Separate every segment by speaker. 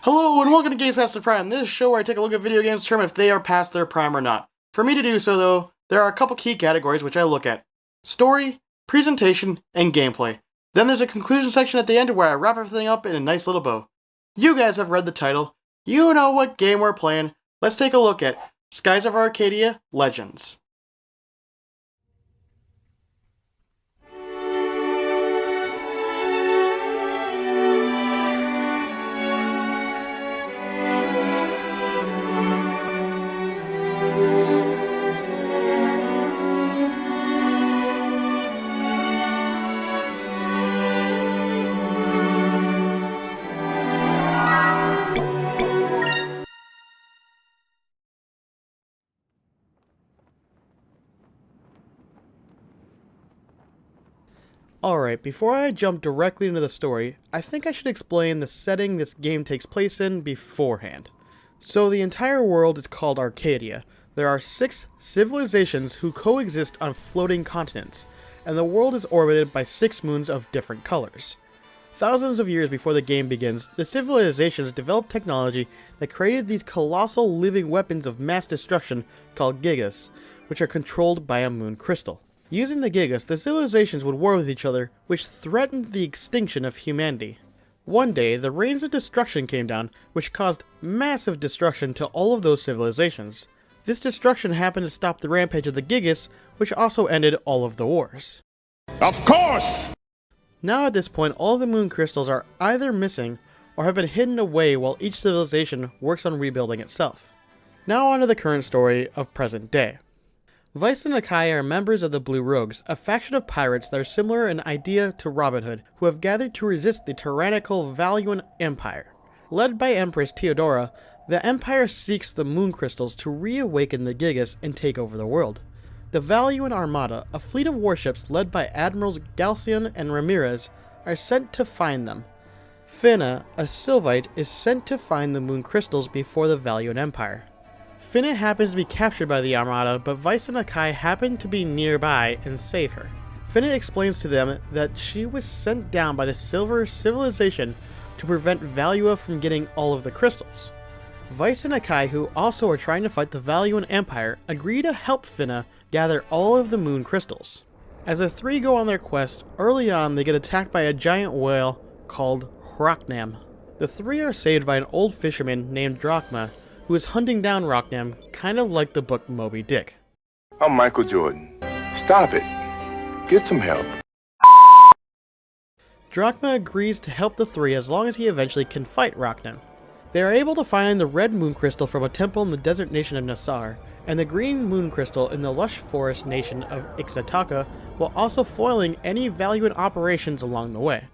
Speaker 1: Hello and welcome to Games Past Their Prime. This is a show where I take a look at video games to determine if they are past their prime or not. For me to do so though, there are a couple key categories which I look at. Story, presentation, and gameplay. Then there's a conclusion section at the end where I wrap everything up in a nice little bow. You guys have read the title. You know what game we're playing. Let's take a look at Skies of Arcadia Legends. Alright, before I jump directly into the story, I think I should explain the setting this game takes place in beforehand. So the entire world is called Arcadia. There are 6 civilizations who coexist on floating continents, and the world is orbited by 6 moons of different colors. Thousands of years before the game begins, the civilizations developed technology that created these colossal living weapons of mass destruction called gigas, which are controlled by a moon crystal. Using the gigas, the civilizations would war with each other, which threatened the extinction of humanity. One day, the rains of destruction came down, which caused massive destruction to all of those civilizations. This destruction happened to stop the rampage of the gigas, which also ended all of the wars.
Speaker 2: Of course!
Speaker 1: Now at this point, all of the moon crystals are either missing, or have been hidden away while each civilization works on rebuilding itself. Now on to the current story of present day. Vice and Akai are members of the Blue Rogues, a faction of pirates that are similar in idea to Robin Hood, who have gathered to resist the tyrannical Valuan Empire. Led by Empress Theodora, the Empire seeks the moon crystals to reawaken the Gigas and take over the world. The Valuan Armada, a fleet of warships led by Admirals Galcian and Ramirez, are sent to find them. Finna, a Sylvite, is sent to find the moon crystals before the Valuan Empire. Finna happens to be captured by the Armada, but Vice and Akai happen to be nearby and save her. Finna explains to them that she was sent down by the Silver Civilization to prevent Valua from getting all of the crystals. Vice and Akai, who also are trying to fight the Valuan Empire, agree to help Finna gather all of the moon crystals. As the three go on their quest, early on they get attacked by a giant whale called Hrocknam. The three are saved by an old fisherman named Drachma, who is hunting down Hrocknam, kind of like the book Moby Dick.
Speaker 2: I'm Michael Jordan. Stop it. Get some help.
Speaker 1: Drachma agrees to help the three as long as he eventually can fight Hrocknam. They are able to find the red moon crystal from a temple in the desert nation of Nassar, and the green moon crystal in the lush forest nation of Ixataka, while also foiling any Valuan operations along the way.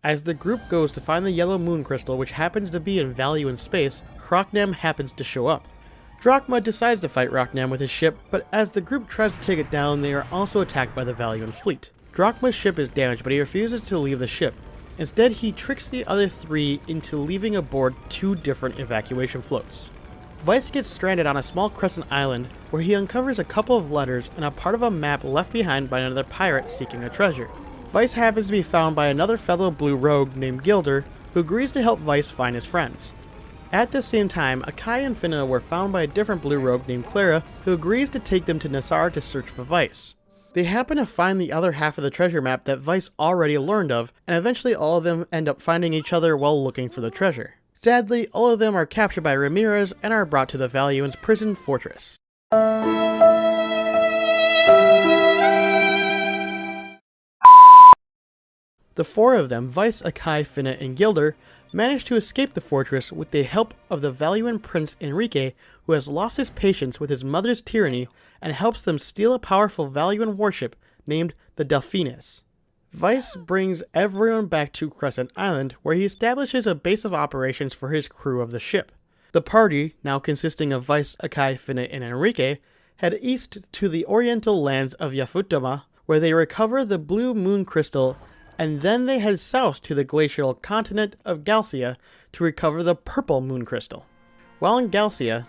Speaker 1: As the group goes to find the yellow moon crystal, which happens to be in Valuan space, Hrocknam happens to show up. Drachma decides to fight Hrocknam with his ship, but as the group tries to take it down, they are also attacked by the Valuan fleet. Drachma's ship is damaged, but he refuses to leave the ship. Instead, he tricks the other three into leaving aboard 2 different evacuation floats. Vice gets stranded on a small crescent island, where he uncovers a couple of letters and a part of a map left behind by another pirate seeking a treasure. Vice happens to be found by another fellow Blue Rogue named Gilder, who agrees to help Vice find his friends. At the same time, Akai and Finna were found by a different Blue Rogue named Clara, who agrees to take them to Nassar to search for Vice. They happen to find the other half of the treasure map that Vice already learned of, and eventually all of them end up finding each other while looking for the treasure. Sadly, all of them are captured by Ramirez and are brought to the Valuan's prison fortress. The 4 of them, Vice, Akai, Finna, and Gilder, manage to escape the fortress with the help of the Valuan prince Enrique, who has lost his patience with his mother's tyranny and helps them steal a powerful Valuan warship named the Delphines. Vice brings everyone back to Crescent Island, where he establishes a base of operations for his crew of the ship. The party, now consisting of Vice, Akai, Finna, and Enrique, head east to the oriental lands of Yafutama, where they recover the blue moon crystal, and then they head south to the glacial continent of Galcia to recover the purple moon crystal. While in Galcia,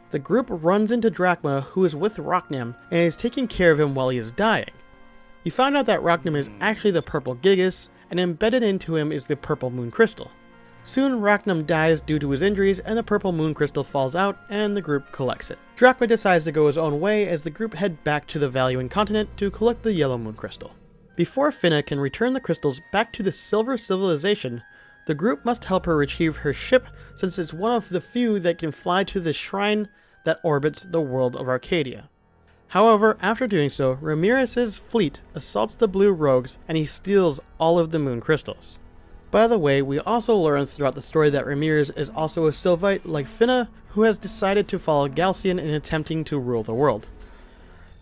Speaker 1: the group runs into Drachma, who is with Hrocknam and is taking care of him while he is dying. You find out that Hrocknam is actually the purple Gigas, and embedded into him is the purple moon crystal. Soon, Rachnum dies due to his injuries, and the purple moon crystal falls out, and the group collects it. Drachma decides to go his own way as the group head back to the Valuan continent to collect the yellow moon crystal. Before Finna can return the crystals back to the Silver Civilization, the group must help her retrieve her ship since it's one of the few that can fly to the shrine that orbits the world of Arcadia. However, after doing so, Ramirez's fleet assaults the blue rogues and he steals all of the moon crystals. By the way, we also learn throughout the story that Ramirez is also a Sylvite like Finna, who has decided to follow Galcian in attempting to rule the world.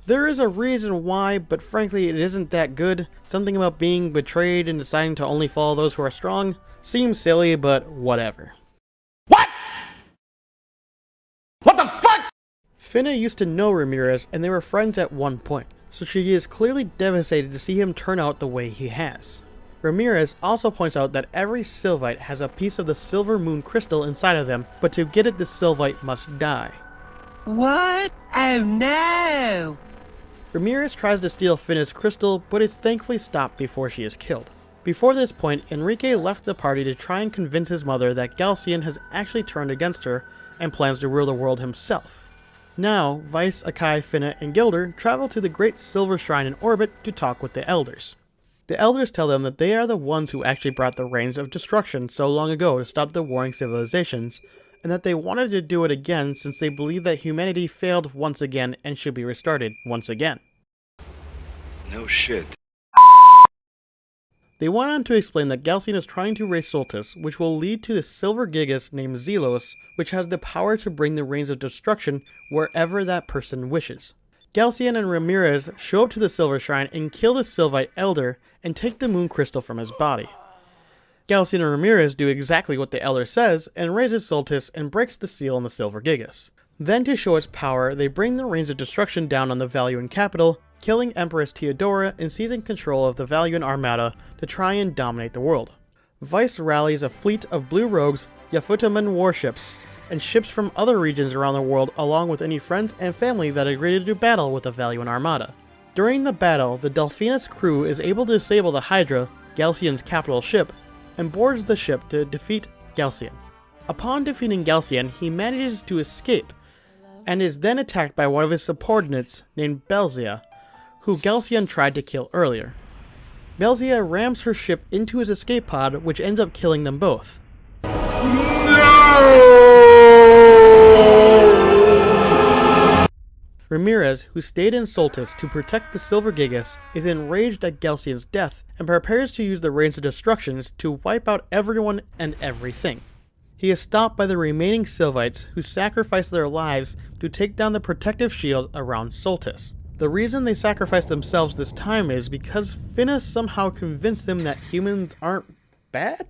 Speaker 1: There is a reason why, but frankly it isn't that good. Something about being betrayed and deciding to only follow those who are strong seems silly, but whatever.
Speaker 3: What? What the fuck?
Speaker 1: Finna used to know Ramirez and they were friends at one point, so she is clearly devastated to see him turn out the way he has. Ramirez also points out that every Sylvite has a piece of the silver moon crystal inside of them, but to get it the Sylvite must die.
Speaker 4: What? Oh no!
Speaker 1: Ramirez tries to steal Finna's crystal, but is thankfully stopped before she is killed. Before this point, Enrique left the party to try and convince his mother that Galcian has actually turned against her and plans to rule the world himself. Now, Weiss, Akai, Finna, and Gilder travel to the Great Silver Shrine in orbit to talk with the Elders. The Elders tell them that they are the ones who actually brought the Rains of Destruction so long ago to stop the warring civilizations, and that they wanted to do it again since they believe that humanity failed once again and should be restarted once again.
Speaker 2: No shit.
Speaker 1: They went on to explain that Galcian is trying to raise Soltis, which will lead to the Silver Gigas named Zelos, which has the power to bring the Rains of Destruction wherever that person wishes. Galcian and Ramirez show up to the Silver Shrine and kill the Sylvite Elder and take the moon crystal from his body. Galcian and Ramirez do exactly what the Elder says and raises Soltis and breaks the seal on the Silver Gigas. Then to show its power, they bring the Rains of Destruction down on the Valuan capital, killing Empress Theodora and seizing control of the Valuan Armada to try and dominate the world. Weiss rallies a fleet of blue rogues, Yafutuman warships, and ships from other regions around the world along with any friends and family that agree to do battle with the Valuan Armada. During the battle, the Delphinus crew is able to disable the Hydra, Galcian's capital ship, and boards the ship to defeat Galcian. Upon defeating Galcian, he manages to escape, and is then attacked by one of his subordinates named Belzia, who Galcian tried to kill earlier. Belzia rams her ship into his escape pod, which ends up killing them both. Ramirez, who stayed in Soltis to protect the Silver Gigas, is enraged at Galcian's death and prepares to use the Rains of Destructions to wipe out everyone and everything. He is stopped by the remaining Sylvites who sacrifice their lives to take down the protective shield around Soltis. The reason they sacrifice themselves this time is because Finna somehow convinced them that humans aren't bad?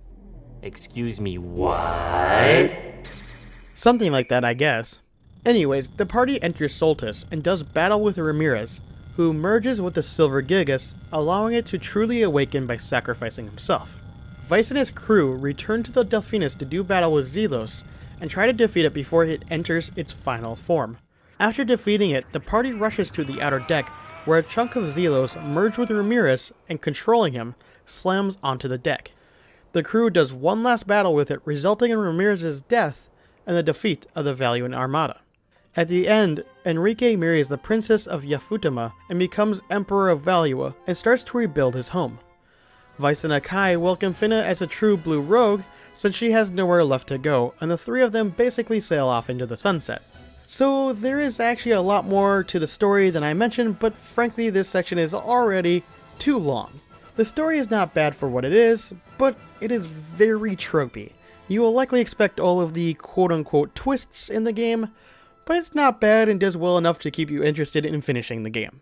Speaker 3: Excuse me, what?
Speaker 1: Something like that, I guess. Anyways, the party enters Soltis and does battle with Ramirez, who merges with the Silver Gigas, allowing it to truly awaken by sacrificing himself. Weiss and his crew return to the Delphinus to do battle with Zelos, and try to defeat it before it enters its final form. After defeating it, the party rushes to the outer deck, where a chunk of Zelos merged with Ramirez and controlling him, slams onto the deck. The crew does one last battle with it, resulting in Ramirez's death and the defeat of the Valuan Armada. At the end, Enrique marries the Princess of Yafutama and becomes Emperor of Valua and starts to rebuild his home. Weiss and Akai welcome Finna as a true blue rogue since she has nowhere left to go, and the three of them basically sail off into the sunset. So there is actually a lot more to the story than I mentioned, but frankly this section is already too long. The story is not bad for what it is, but it is very tropey. You will likely expect all of the quote-unquote twists in the game, but it's not bad and does well enough to keep you interested in finishing the game.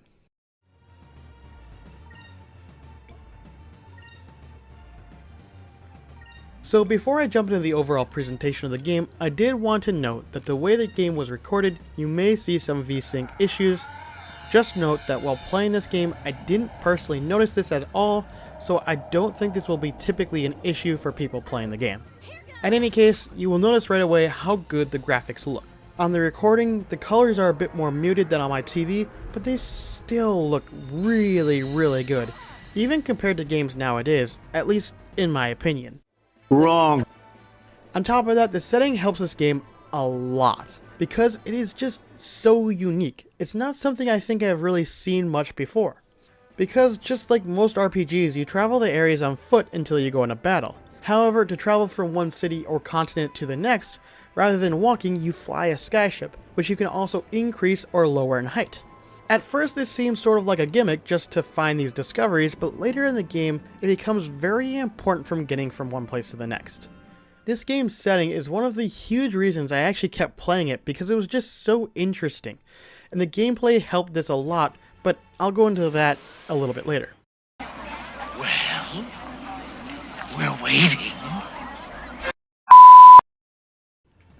Speaker 1: So before I jump into the overall presentation of the game, I did want to note that the way the game was recorded, you may see some VSync issues. Just note that while playing this game, I didn't personally notice this at all, so I don't think this will be typically an issue for people playing the game. In any case, you will notice right away how good the graphics look. On the recording, the colors are a bit more muted than on my TV, but they still look really good, even compared to games nowadays, at least in my opinion.
Speaker 5: Wrong.
Speaker 1: On top of that, the setting helps this game a lot because it is just so unique. It's not something I think I've really seen much before. Because just like most RPGs, you travel the areas on foot until you go into battle. However, to travel from one city or continent to the next, rather than walking, you fly a skyship, which you can also increase or lower in height. At first this seems sort of like a gimmick just to find these discoveries, but later in the game it becomes very important from getting from one place to the next. This game's setting is one of the huge reasons I actually kept playing it because it was just so interesting, and the gameplay helped this a lot, but I'll go into that a little bit later.
Speaker 4: Well, we're waiting.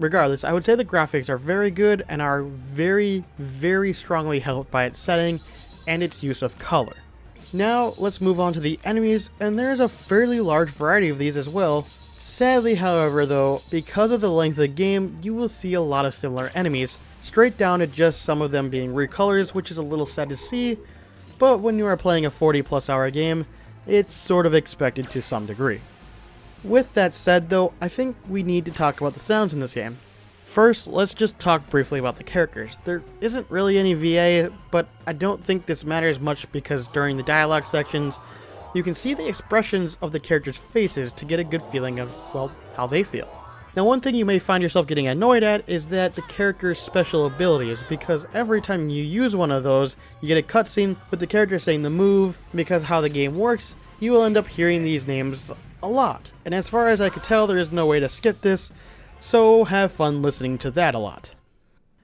Speaker 1: Regardless, I would say the graphics are very good and are very, very strongly helped by its setting and its use of color. Now, let's move on to the enemies, and there's a fairly large variety of these as well. Sadly, however, though, because of the length of the game, you will see a lot of similar enemies, straight down to just some of them being recolors, which is a little sad to see, but when you are playing a 40+ hour game, it's sort of expected to some degree. With that said though, I think we need to talk about the sounds in this game. First, let's just talk briefly about the characters. There isn't really any VA, but I don't think this matters much because during the dialogue sections, you can see the expressions of the characters' faces to get a good feeling of, well, how they feel. Now, one thing you may find yourself getting annoyed at is that the character's special abilities, because every time you use one of those, you get a cutscene with the character saying the move. Because how the game works, you will end up hearing these names a lot, and as far as I could tell, there is no way to skip this, so have fun listening to that a lot.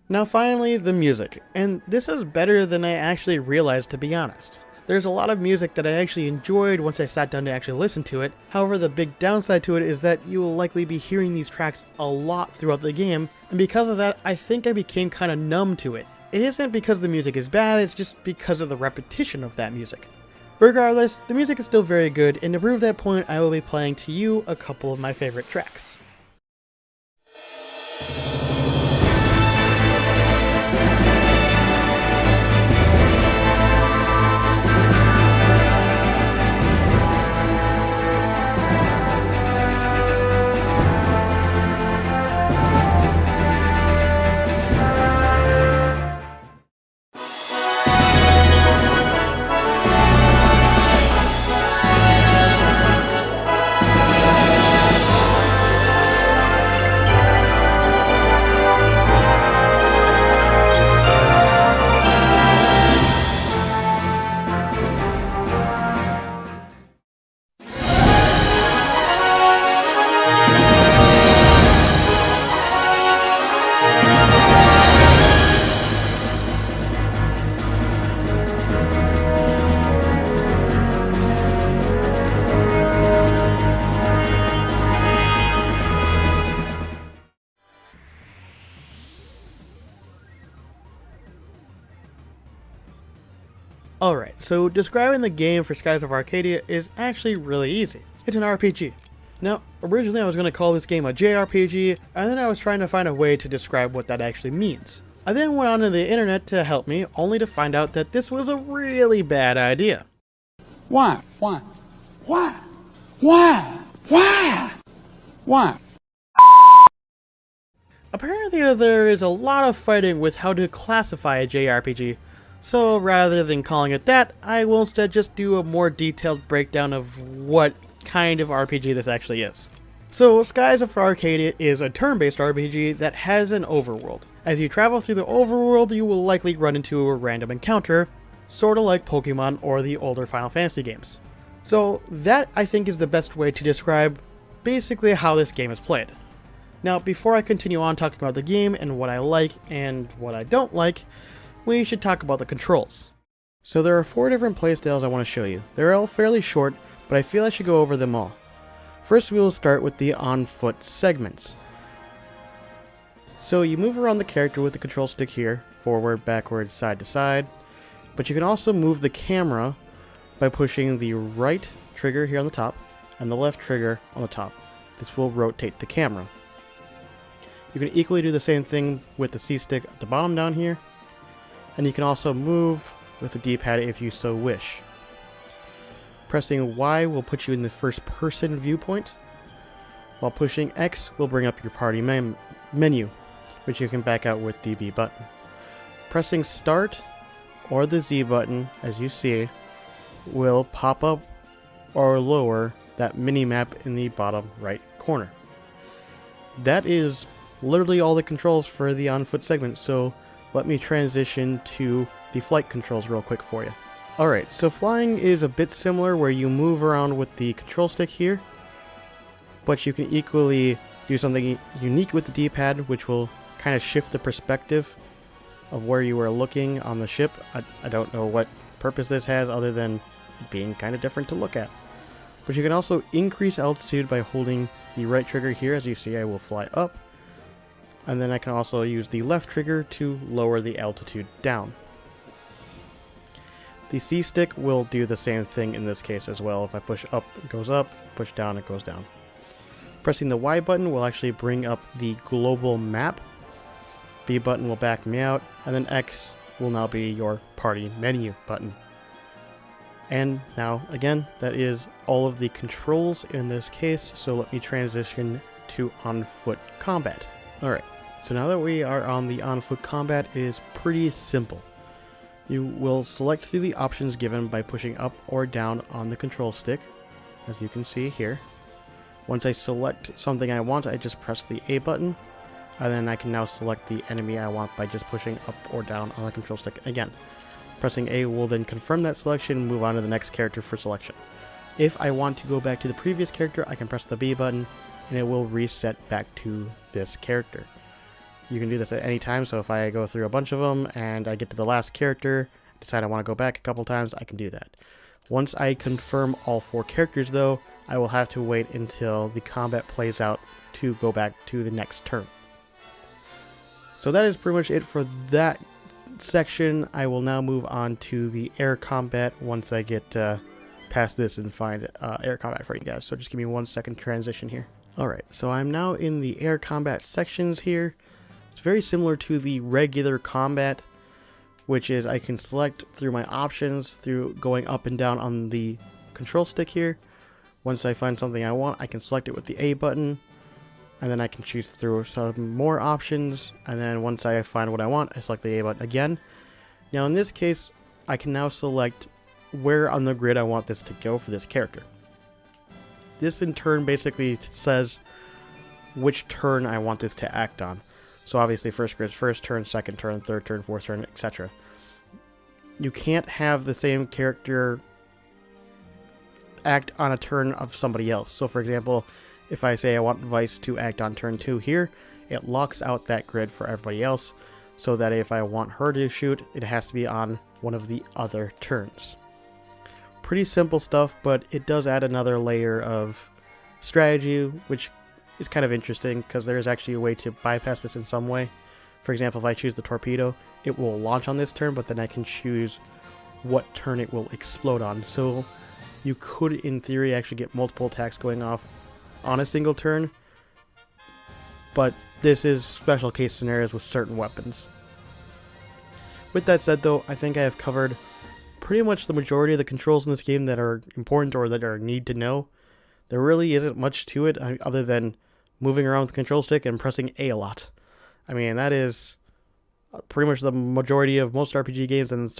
Speaker 1: Now finally, the music, and this is better than I actually realized, to be honest. There's a lot of music that I actually enjoyed once I sat down to actually listen to it. However, the big downside to it is that you will likely be hearing these tracks a lot throughout the game, and because of that, I think I became kind of numb to it. It isn't because the music is bad, it's just because of the repetition of that music. Regardless, the music is still very good, and to prove that point, I will be playing to you a couple of my favorite tracks. Alright, so describing the game for Skies of Arcadia is actually really easy. It's an RPG. Now, originally I was going to call this game a JRPG, and then I was trying to find a way to describe what that actually means. I then went onto the internet to help me, only to find out that this was a really bad idea.
Speaker 5: Why? Why? Why? Why? Why? Why?
Speaker 1: Apparently there is a lot of fighting with how to classify a JRPG, so rather than calling it that, I will instead just do a more detailed breakdown of what kind of RPG this actually is. So Skies of Arcadia is a turn-based RPG that has an overworld. As you travel through the overworld, you will likely run into a random encounter, sorta like Pokemon or the older Final Fantasy games. So that, I think, is the best way to describe basically how this game is played. Now, before I continue on talking about the game and what I like and what I don't like, we should talk about the controls. So there are 4 different playstyles I want to show you. They're all fairly short, but I feel I should go over them all. First, we will start with the on-foot segments. So you move around the character with the control stick here, forward, backward, side to side, but you can also move the camera by pushing the right trigger here on the top and the left trigger on the top. This will rotate the camera. You can equally do the same thing with the C-stick at the bottom down here, and you can also move with the D-pad if you so wish. Pressing Y will put you in the first person viewpoint, while pushing X will bring up your party menu, which you can back out with the B button. Pressing Start or the Z button, as you see, will pop up or lower that mini-map in the bottom right corner. That is literally all the controls for the on-foot segment, so let me transition to the flight controls real quick for you. Alright, so flying is a bit similar where you move around with the control stick here, but you can equally do something unique with the D-pad, which will kind of shift the perspective of where you are looking on the ship. I don't know what purpose this has other than being kind of different to look at. But you can also increase altitude by holding the right trigger here. As you see, I will fly up. And then I can also use the left trigger to lower the altitude down. The C stick will do the same thing in this case as well. If I push up, it goes up. Push down, it goes down. Pressing the Y button will actually bring up the global map. B button will back me out. And then X will now be your party menu button. And now, again, that is all of the controls in this case, so let me transition to on-foot combat. Alright, so now that we are on the on-foot combat, it is pretty simple. You will select through the options given by pushing up or down on the control stick, as you can see here. Once I select something I want, I just press the A button, and then I can now select the enemy I want by just pushing up or down on the control stick again. Pressing A will then confirm that selection and move on to the next character for selection. If I want to go back to the previous character, I can press the B button and it will reset back to this character. You can do this at any time, so if I go through a bunch of them and I get to the last character, decide I want to go back a couple times, I can do that. Once I confirm all 4 characters though, I will have to wait until the combat plays out to go back to the next turn. So that is pretty much it for that section. I will now move on to the air combat once I get past this and find air combat for you guys. So just give me 1 second transition here. Alright, so I'm now in the air combat sections here. It's very similar to the regular combat, which is I can select through my options through going up and down on the control stick here. Once I find something I want, I can select it with the A button. And then I can choose through some more options, and then once I find what I want, I select the A button again. Now in this case, I can now select where on the grid I want this to go for this character. This in turn basically says which turn I want this to act on. So obviously first grid's first turn, second turn, third turn, fourth turn, etc. You can't have the same character act on a turn of somebody else. So for example, if I say I want Vice to act on turn 2 here, it locks out that grid for everybody else, so that if I want her to shoot, it has to be on one of the other turns. Pretty simple stuff, but it does add another layer of strategy, which is kind of interesting, because there is actually a way to bypass this in some way. For example, if I choose the torpedo, it will launch on this turn, but then I can choose what turn it will explode on. So you could, in theory, actually get multiple attacks going off on a single turn, but this is special case scenarios with certain weapons. With that said though, I think I have covered pretty much the majority of the controls in this game that are important or that are need to know. There really isn't much to it other than moving around with the control stick and pressing A a lot. I mean, that is pretty much the majority of most RPG games, and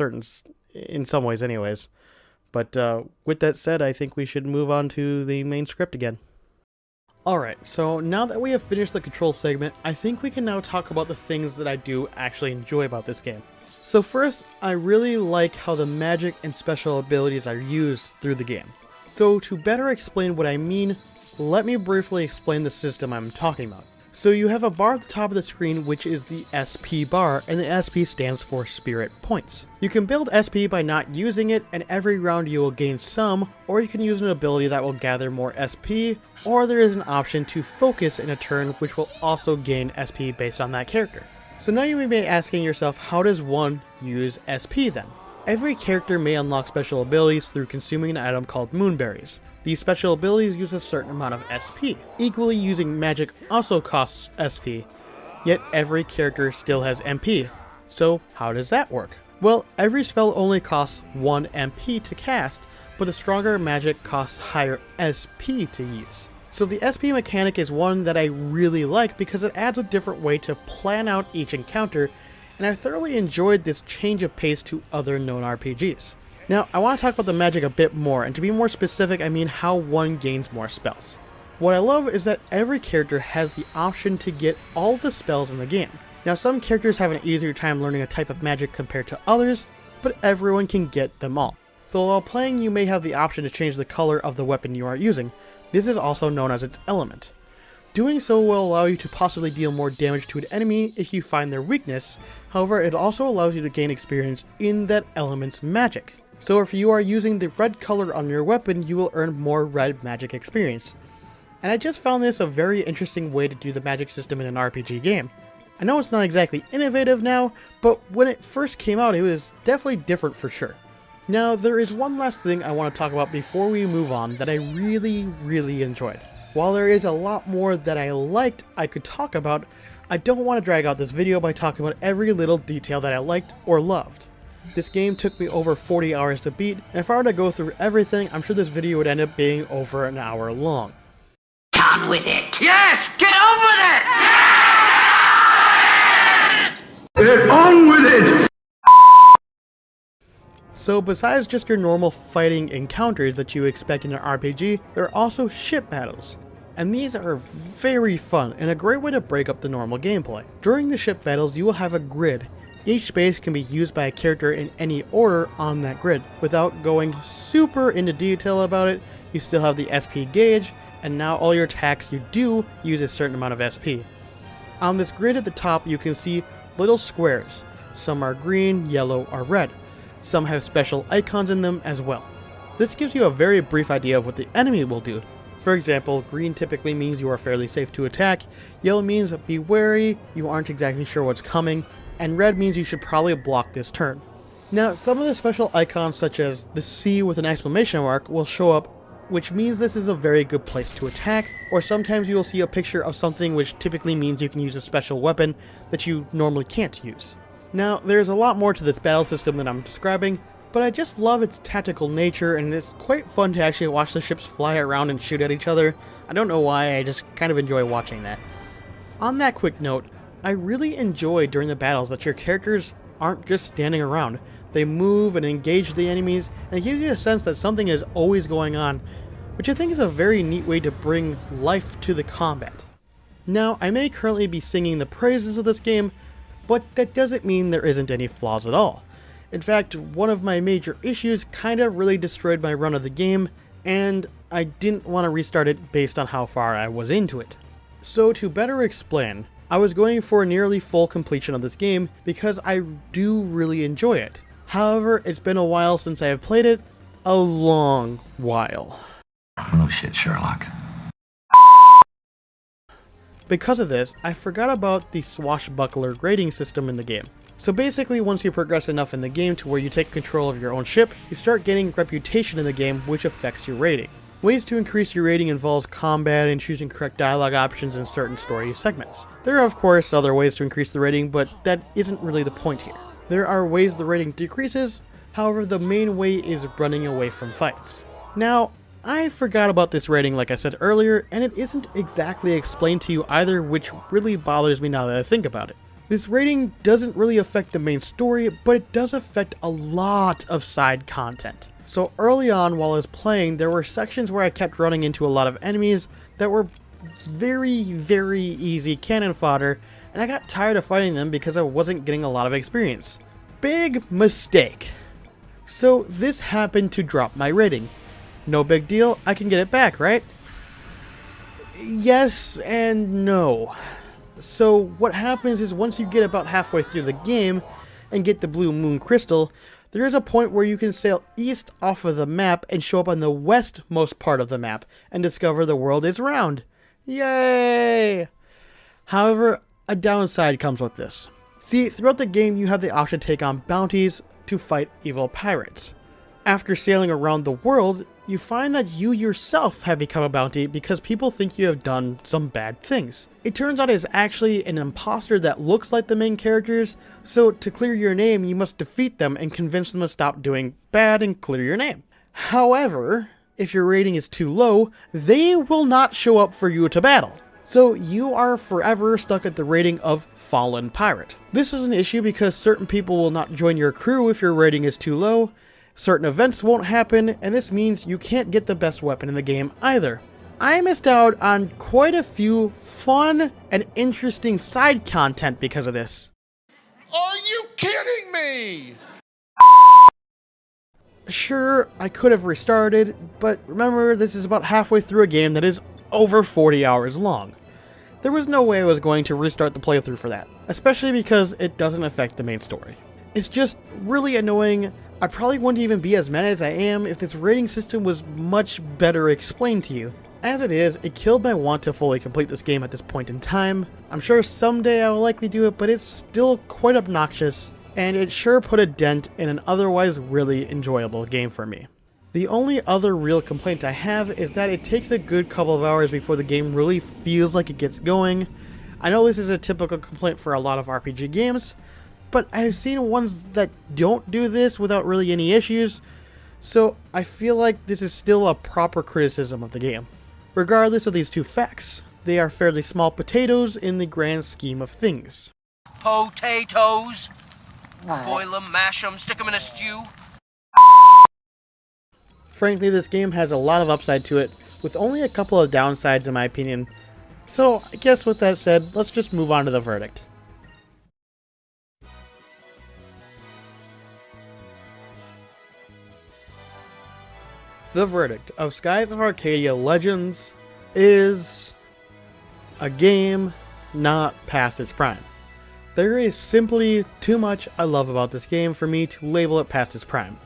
Speaker 1: in some ways anyways. But with that said, I think we should move on to the main script again. Alright, so now that we have finished the control segment, I think we can now talk about the things that I do actually enjoy about this game. So first, I really like how the magic and special abilities are used through the game. So to better explain what I mean, let me briefly explain the system I'm talking about. So you have a bar at the top of the screen, which is the SP bar, and the SP stands for Spirit Points. You can build SP by not using it, and every round you will gain some, or you can use an ability that will gather more SP, or there is an option to focus in a turn, which will also gain SP based on that character. So now you may be asking yourself, how does one use SP then? Every character may unlock special abilities through consuming an item called Moonberries. These special abilities use a certain amount of SP. Equally, using magic also costs SP, yet every character still has MP. So how does that work? Well, every spell only costs 1 MP to cast, but the stronger magic costs higher SP to use. So the SP mechanic is one that I really like because it adds a different way to plan out each encounter, and I thoroughly enjoyed this change of pace to other known RPGs. Now, I want to talk about the magic a bit more, and to be more specific, I mean how one gains more spells. What I love is that every character has the option to get all the spells in the game. Now, some characters have an easier time learning a type of magic compared to others, but everyone can get them all. So while playing, you may have the option to change the color of the weapon you are using. This is also known as its element. Doing so will allow you to possibly deal more damage to an enemy if you find their weakness. However, it also allows you to gain experience in that element's magic. So if you are using the red color on your weapon, you will earn more red magic experience. And I just found this a very interesting way to do the magic system in an RPG game. I know it's not exactly innovative now, but when it first came out, it was definitely different for sure. Now, there is one last thing I want to talk about before we move on that I really enjoyed. While there is a lot more that I liked I could talk about, I don't want to drag out this video by talking about every little detail that I liked or loved. This game took me over 40 hours to beat, and if I were to go through everything, I'm sure this video would end up being over an hour long.
Speaker 4: On with it. Yes, get on with it!
Speaker 2: Get on with it!
Speaker 1: So besides just your normal fighting encounters that you expect in an RPG, there are also ship battles. And these are very fun and a great way to break up the normal gameplay. During the ship battles, you will have a grid. Each space can be used by a character in any order on that grid. Without going super into detail about it, you still have the SP gauge, and now all your attacks you do use a certain amount of SP. On this grid at the top, you can see little squares. Some are green, yellow, or red. Some have special icons in them as well. This gives you a very brief idea of what the enemy will do. For example, green typically means you are fairly safe to attack, yellow means be wary, you aren't exactly sure what's coming, and red means you should probably block this turn. Now, some of the special icons such as the C with an exclamation mark will show up, which means this is a very good place to attack, or sometimes you will see a picture of something which typically means you can use a special weapon that you normally can't use. Now, there's a lot more to this battle system than I'm describing, but I just love its tactical nature, and it's quite fun to actually watch the ships fly around and shoot at each other. I don't know why, I just kind of enjoy watching that. On that quick note, I really enjoy during the battles that your characters aren't just standing around. They move and engage the enemies, and it gives you a sense that something is always going on, which I think is a very neat way to bring life to the combat. Now, I may currently be singing the praises of this game, but that doesn't mean there isn't any flaws at all. In fact, one of my major issues kinda really destroyed my run of the game, and I didn't want to restart it based on how far I was into it. So to better explain, I was going for a nearly full completion of this game because I do really enjoy it. However, it's been a while since I have played it, a long while.
Speaker 6: No shit, Sherlock.
Speaker 1: Because of this, I forgot about the swashbuckler grading system in the game. So basically, once you progress enough in the game to where you take control of your own ship, you start gaining reputation in the game, which affects your rating. Ways to increase your rating involves combat and choosing correct dialogue options in certain story segments. There are of course other ways to increase the rating, but that isn't really the point here. There are ways the rating decreases, however the main way is running away from fights. Now, I forgot about this rating like I said earlier, and it isn't exactly explained to you either, which really bothers me now that I think about it. This rating doesn't really affect the main story, but it does affect a lot of side content. So early on while I was playing, there were sections where I kept running into a lot of enemies that were very easy cannon fodder, and I got tired of fighting them because I wasn't getting a lot of experience. Big mistake. So this happened to drop my rating. No big deal, I can get it back, right? Yes and no. So what happens is once you get about halfway through the game and get the blue moon crystal, there is a point where you can sail east off of the map and show up on the westmost part of the map and discover the world is round. Yay! However, a downside comes with this. See, throughout the game you have the option to take on bounties to fight evil pirates. After sailing around the world, you find that you yourself have become a bounty because people think you have done some bad things. It turns out it's actually an imposter that looks like the main characters, so to clear your name you must defeat them and convince them to stop doing bad and clear your name. However, if your rating is too low, they will not show up for you to battle. So you are forever stuck at the rating of Fallen Pirate. This is an issue because certain people will not join your crew if your rating is too low, certain events won't happen, and this means you can't get the best weapon in the game either. I missed out on quite a few fun and interesting side content because of this.
Speaker 5: Are you kidding me?
Speaker 1: Sure, I could have restarted, but remember, this is about halfway through a game that is over 40 hours long. There was no way I was going to restart the playthrough for that, especially because it doesn't affect the main story. It's just really annoying. I probably wouldn't even be as mad as I am if this rating system was much better explained to you. As it is, it killed my want to fully complete this game at this point in time. I'm sure someday I will likely do it, but it's still quite obnoxious, and it sure put a dent in an otherwise really enjoyable game for me. The only other real complaint I have is that it takes a good couple of hours before the game really feels like it gets going. I know this is a typical complaint for a lot of RPG games, but I've seen ones that don't do this without really any issues, so I feel like this is still a proper criticism of the game. Regardless of these two facts, they are fairly small potatoes in the grand scheme of things.
Speaker 7: Potatoes. Boil them, mash them, stick them in a stew.
Speaker 1: Frankly, this game has a lot of upside to it, with only a couple of downsides in my opinion. So, I guess with that said, let's just move on to the verdict. The verdict of Skies of Arcadia Legends is a game not past its prime. There is simply too much I love about this game for me to label it past its prime.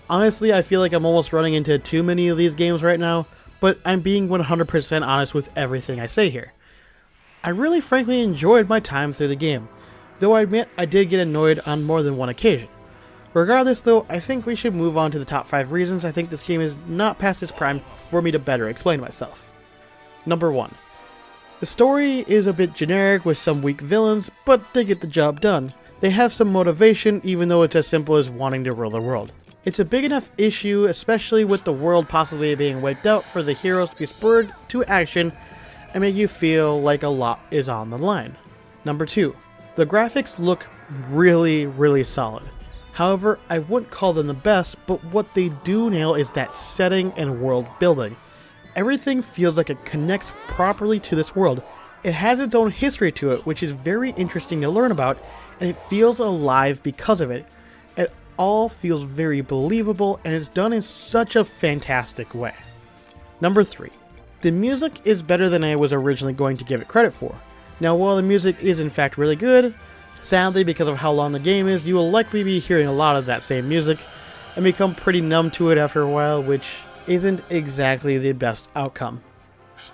Speaker 1: Honestly, I feel like I'm almost running into too many of these games right now, but I'm being 100% honest with everything I say here. I really frankly enjoyed my time through the game, though I admit I did get annoyed on more than one occasion. Regardless though, I think we should move on to the top 5 reasons I think this game is not past its prime for me to better explain myself. Number 1. The story is a bit generic with some weak villains, but they get the job done. They have some motivation even though it's as simple as wanting to rule the world. It's a big enough issue, especially with the world possibly being wiped out, for the heroes to be spurred to action and make you feel like a lot is on the line. Number 2. The graphics look really solid. However, I wouldn't call them the best, but what they do nail is that setting and world building. Everything feels like it connects properly to this world. It has its own history to it, which is very interesting to learn about, and it feels alive because of it. It all feels very believable, and it's done in such a fantastic way. Number 3. The music is better than I was originally going to give it credit for. Now, while the music is in fact really good, sadly because of how long the game is, you will likely be hearing a lot of that same music and become pretty numb to it after a while, which isn't exactly the best outcome.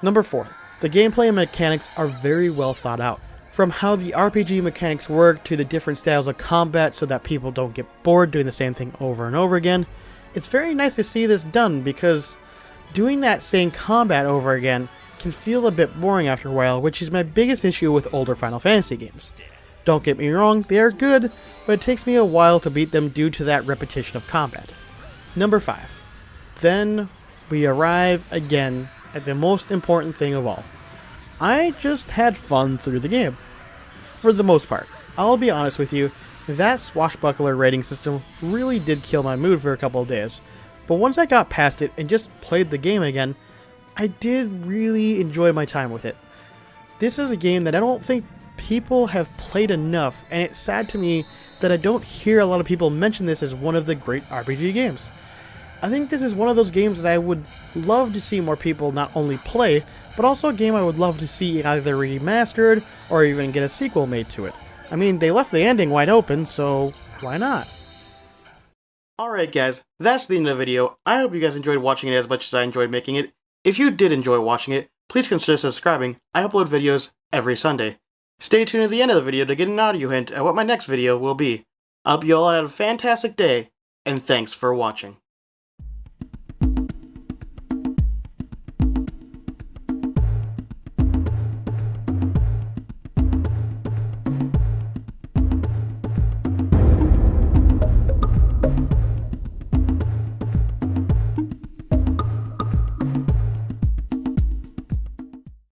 Speaker 1: Number 4. The gameplay and mechanics are very well thought out. From how the RPG mechanics work to the different styles of combat so that people don't get bored doing the same thing over and over again, it's very nice to see this done because doing that same combat over again can feel a bit boring after a while, which is my biggest issue with older Final Fantasy games. Don't get me wrong, they are good, but it takes me a while to beat them due to that repetition of combat. Number 5. Then we arrive again at the most important thing of all. I just had fun through the game. For the most part. I'll be honest with you, that swashbuckler rating system really did kill my mood for a couple of days. But once I got past it and just played the game again, I did really enjoy my time with it. This is a game that I don't think people have played enough, and it's sad to me that I don't hear a lot of people mention this as one of the great RPG games. I think this is one of those games that I would love to see more people not only play, but also a game I would love to see either remastered or even get a sequel made to it. I mean, they left the ending wide open, so why not? Alright guys, that's the end of the video. I hope you guys enjoyed watching it as much as I enjoyed making it. If you did enjoy watching it, please consider subscribing. I upload videos every Sunday. Stay tuned at the end of the video to get an audio hint at what my next video will be. I hope you all have a fantastic day, and thanks for watching.